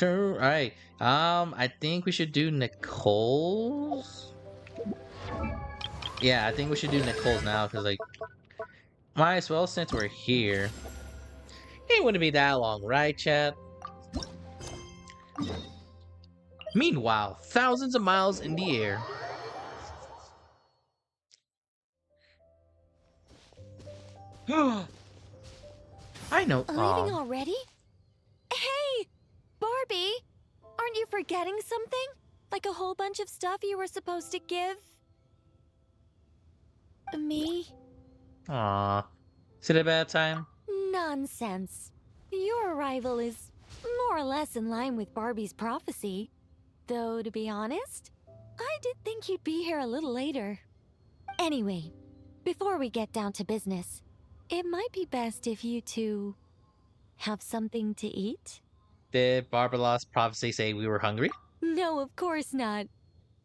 Alright. I think we should do Nicole's. Yeah, I think we should do Nicole's now, because, like, might as well since we're here. It wouldn't be that long, right, chat? Meanwhile, thousands of miles in the air. I know. Leaving already? Hey, Barbie! Aren't you forgetting something? Like a whole bunch of stuff you were supposed to give? Me? Aw. Is it a bad time? Nonsense. Your arrival is more or less in line with Barbie's prophecy. Though, to be honest, I did think you'd be here a little later. Anyway, before we get down to business, it might be best if you two have something to eat? Did Barbala's prophecy say we were hungry? No, of course not.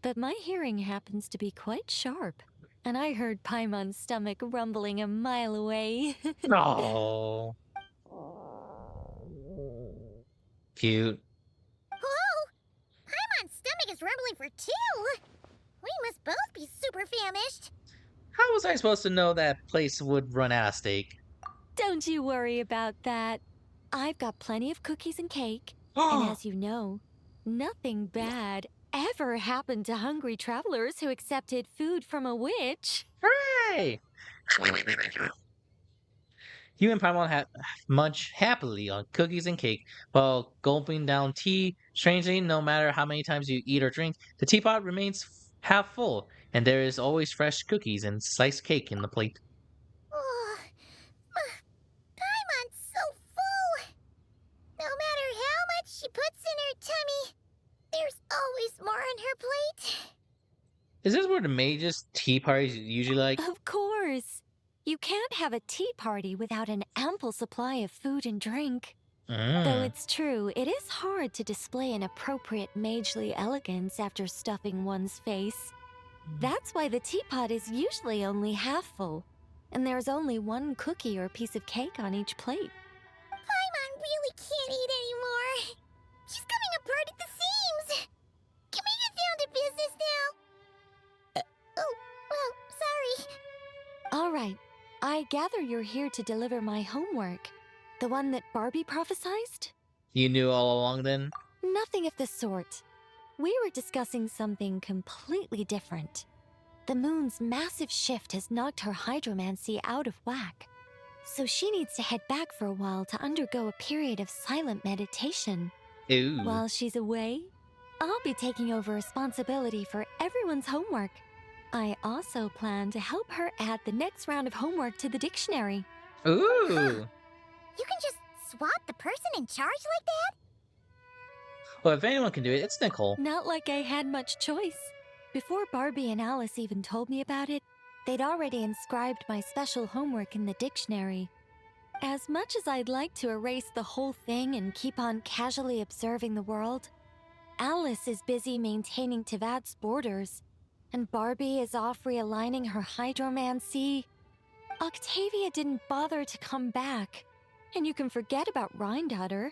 But my hearing happens to be quite sharp, and I heard Paimon's stomach rumbling a mile away. No. Cute. Whoa! Paimon's stomach is rumbling for two! We must both be super famished. How was I supposed to know that place would run out of steak? Don't you worry about that. I've got plenty of cookies and cake, and as you know, nothing bad ever happened to hungry travelers who accepted food from a witch. Hooray! You and Paimon munch happily on cookies and cake while gulping down tea. Strangely, no matter how many times you eat or drink, the teapot remains half full, and there is always fresh cookies and sliced cake in the plate. Oh, Paimon's so full! No matter how much she puts in her tummy, there's always more on her plate. Is this where the mages' tea parties usually like? Of course. You can't have a tea party without an ample supply of food and drink. Though it's true, it is hard to display an appropriate magely elegance after stuffing one's face. That's why the teapot is usually only half full, and there's only one cookie or piece of cake on each plate. Paimon really can't eat anymore. She's coming apart at the seams. Can we get down to business now? Sorry. All right, I gather you're here to deliver my homework. The one that Barbie prophesized? You knew all along then? Nothing of the sort. We were discussing something completely different. The moon's massive shift has knocked her hydromancy out of whack. So she needs to head back for a while to undergo a period of silent meditation. Ooh. While she's away, I'll be taking over responsibility for everyone's homework. I also plan to help her add the next round of homework to the dictionary. Ooh. You can just swap the person in charge like that? Well, if anyone can do it, it's Nicole. Not like I had much choice. Before Barbie and Alice even told me about it, they'd already inscribed my special homework in the dictionary. As much as I'd like to erase the whole thing and keep on casually observing the world, Alice is busy maintaining Tevad's borders, and Barbie is off realigning her hydromancy. Octavia didn't bother to come back, and you can forget about Rhindaughter.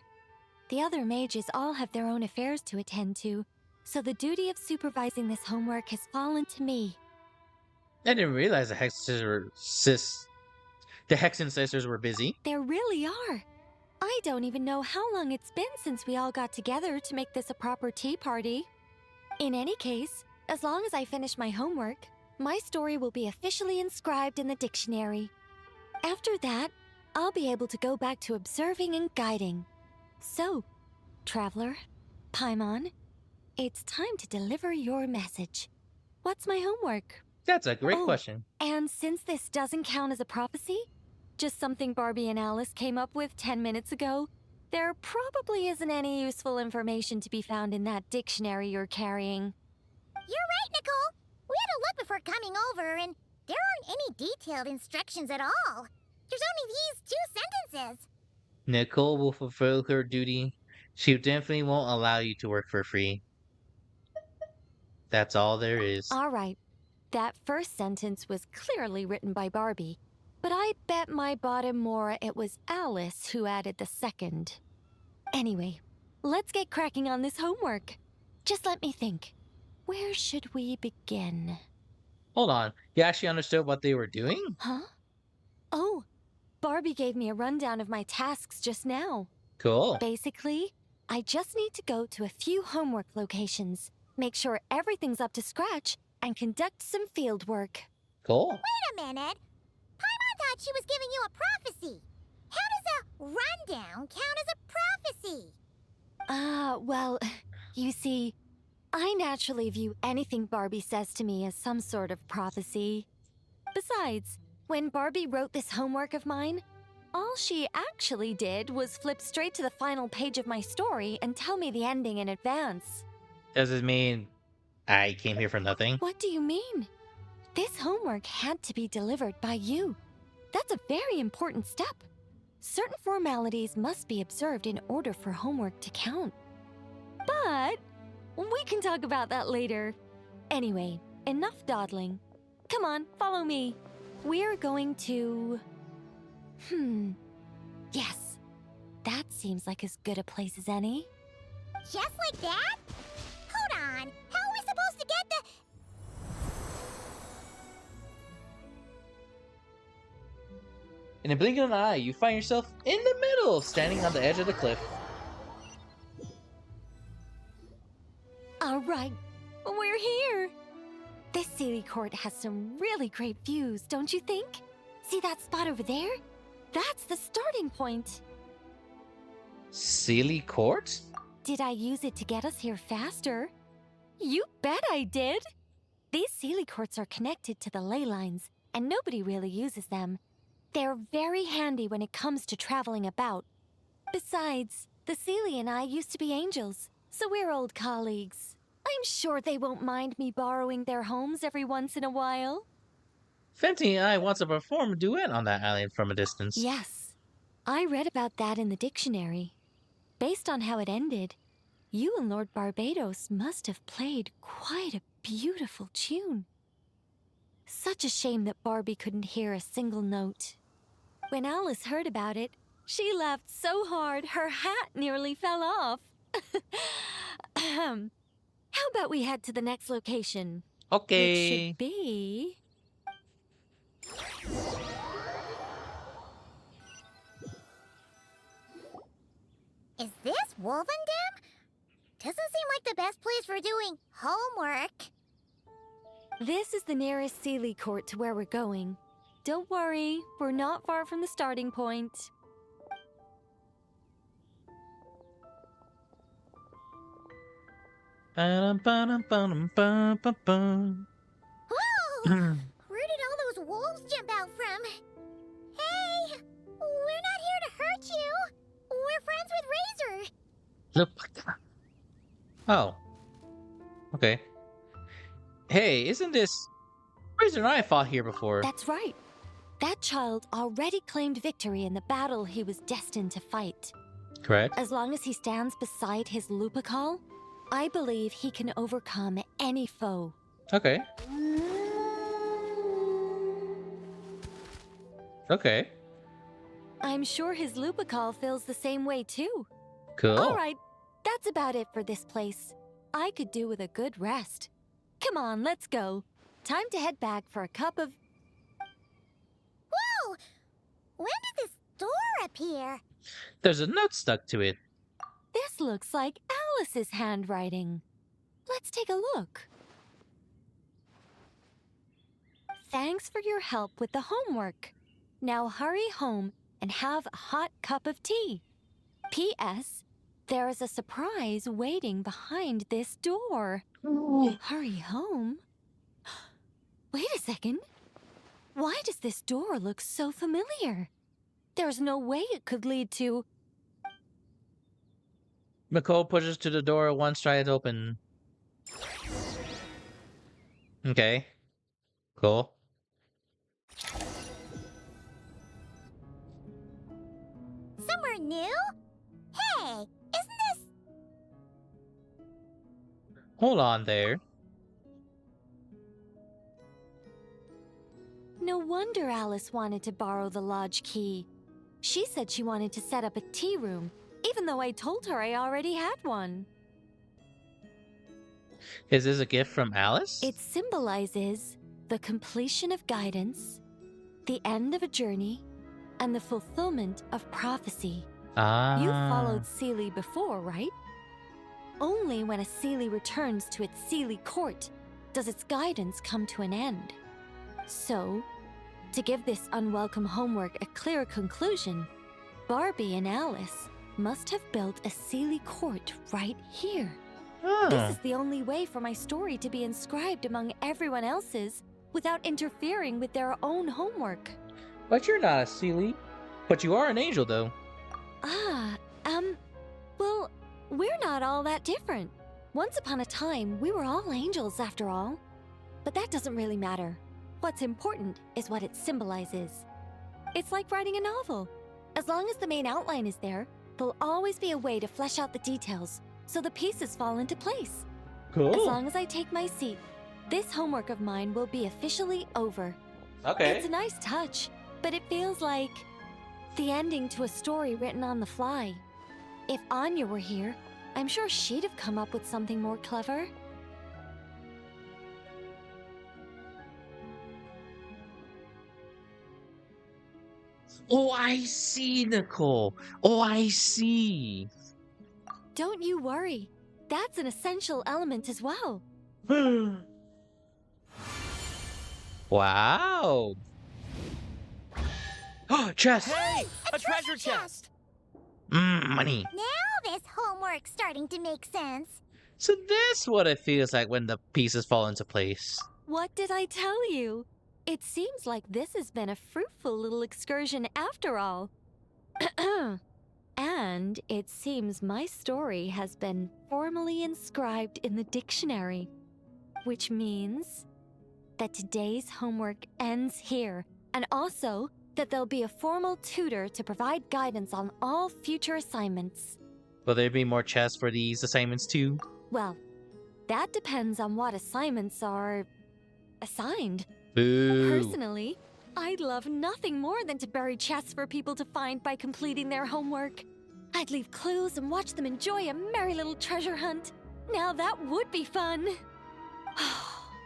The other mages all have their own affairs to attend to, so the duty of supervising this homework has fallen to me. I didn't realize the Hexen sisters were busy. There really are. I don't even know how long it's been since we all got together to make this a proper tea party. In any case, as long as I finish my homework, my story will be officially inscribed in the dictionary. After that, I'll be able to go back to observing and guiding. So, Traveler, Paimon, it's time to deliver your message. What's my homework? That's a great question. And since this doesn't count as a prophecy, just something Barbie and Alice came up with 10 minutes ago, there probably isn't any useful information to be found in that dictionary you're carrying. You're right, Nicole. We had to look before coming over, and there aren't any detailed instructions at all. There's only these 2 sentences. Nicole will fulfill her duty. She definitely won't allow you to work for free. That's all there is. All right. That first sentence was clearly written by Barbie, but I bet my bottom more it was Alice who added the second. Anyway, let's get cracking on this homework. Just let me think. Where should we begin? Hold on. You actually understood what they were doing? Huh? Oh, Barbie gave me a rundown of my tasks just now. Cool. Basically, I just need to go to a few homework locations, make sure everything's up to scratch, and conduct some field work. Cool. Wait a minute. Paimon thought she was giving you a prophecy. How does a rundown count as a prophecy? Well, you see, I naturally view anything Barbie says to me as some sort of prophecy. Besides, when Barbie wrote this homework of mine, all she actually did was flip straight to the final page of my story and tell me the ending in advance. Does it mean I came here for nothing? What do you mean? This homework had to be delivered by you. That's a very important step. Certain formalities must be observed in order for homework to count. But we can talk about that later. Anyway, enough dawdling. Come on, follow me. We're going to... Yes, that seems like as good a place as any. Just like that? Hold on. How are we supposed to get the... In a blink of an eye, you find yourself in the middle, standing on the edge of the cliff. All right, we're here. This Sealy Court has some really great views, don't you think? See that spot over there? That's the starting point. Sealy Court? Did I use it to get us here faster? You bet I did! These Sealy Courts are connected to the ley lines, and nobody really uses them. They're very handy when it comes to traveling about. Besides, the Sealy and I used to be angels, so we're old colleagues. I'm sure they won't mind me borrowing their homes every once in a while. Fenty and I want to perform a duet on that island from a distance. Yes, I read about that in the dictionary. Based on how it ended, you and Lord Barbados must have played quite a beautiful tune. Such a shame that Barbie couldn't hear a single note. When Alice heard about it, she laughed so hard her hat nearly fell off. Ahem. How about we head to the next location? Which Okay. should be... Is this Wolvendam? Doesn't seem like the best place for doing homework. This is the nearest Sealy Court to where we're going. Don't worry, we're not far from the starting point. Ba-dum-ba-dum-ba-dum-ba-ba-bum. Whoa! Where did all those wolves jump out from? Hey! We're not here to hurt you! We're friends with Razor! Look. Oh. Okay. Hey, isn't this... Razor and I fought here before. That's right. That child already claimed victory in the battle he was destined to fight. Correct? As long as he stands beside his Lupacol, I believe he can overcome any foe. Okay. Okay. I'm sure his Lupacol feels the same way too. Cool. All right, that's about it for this place. I could do with a good rest. Come on, let's go. Time to head back for a cup of... Whoa! When did this door appear? There's a note stuck to it. This looks like Alice's handwriting. Let's take a look. Thanks for your help with the homework. Now hurry home and have a hot cup of tea. P.S. There is a surprise waiting behind this door. Hurry home? Wait a second. Why does this door look so familiar? There's no way it could lead to... Nicole pushes to the door once tried to open. Okay. Cool. Somewhere new? Hey, isn't this... Hold on there. No wonder Alice wanted to borrow the lodge key. She said she wanted to set up a tea room, even though I told her I already had one. Is this a gift from Alice? It symbolizes the completion of guidance, the end of a journey, and the fulfillment of prophecy. You followed Seelie before, right? Only when a Seelie returns to its Seelie court does its guidance come to an end. So, to give this unwelcome homework a clear conclusion, Barbie and Alice must have built a Seelie court right here. This is the only way for my story to be inscribed among everyone else's without interfering with their own homework. But you're not a Seelie. But you are an angel, though. Well, we're not all that different. Once upon a time, we were all angels after all. But that doesn't really matter. What's important is what it symbolizes. It's like writing a novel. As long as the main outline is there, there'll always be a way to flesh out the details, so the pieces fall into place. Cool. As long as I take my seat, this homework of mine will be officially over. Okay. It's a nice touch, but it feels like the ending to a story written on the fly. If Anya were here, I'm sure she'd have come up with something more clever. Oh, I see, Nicole. Oh, I see. Don't you worry. That's an essential element as well. Wow. Chest. Hey! A treasure chest! Money. Now this homework's starting to make sense. So this what it feels like when the pieces fall into place. What did I tell you? It seems like this has been a fruitful little excursion after all. And it seems my story has been formally inscribed in the dictionary, which means that today's homework ends here, and also that there'll be a formal tutor to provide guidance on all future assignments. Will there be more chests for these assignments too? Well, that depends on what assignments are assigned. Boo. Personally, I'd love nothing more than to bury chests for people to find by completing their homework. I'd leave clues and watch them enjoy a merry little treasure hunt. Now that would be fun.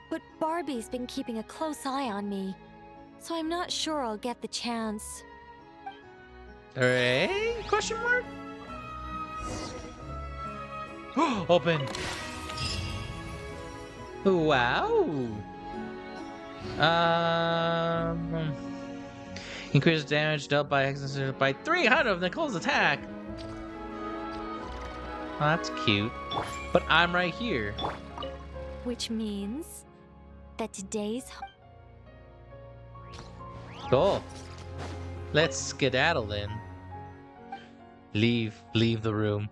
But Barbie's been keeping a close eye on me, so I'm not sure I'll get the chance. Alright? Question mark? Open. Wow. Increase damage dealt by 300 of Nicole's attack. Oh, that's cute. But I'm right here. Which means that today's Cool. Let's skedaddle then. Leave the room.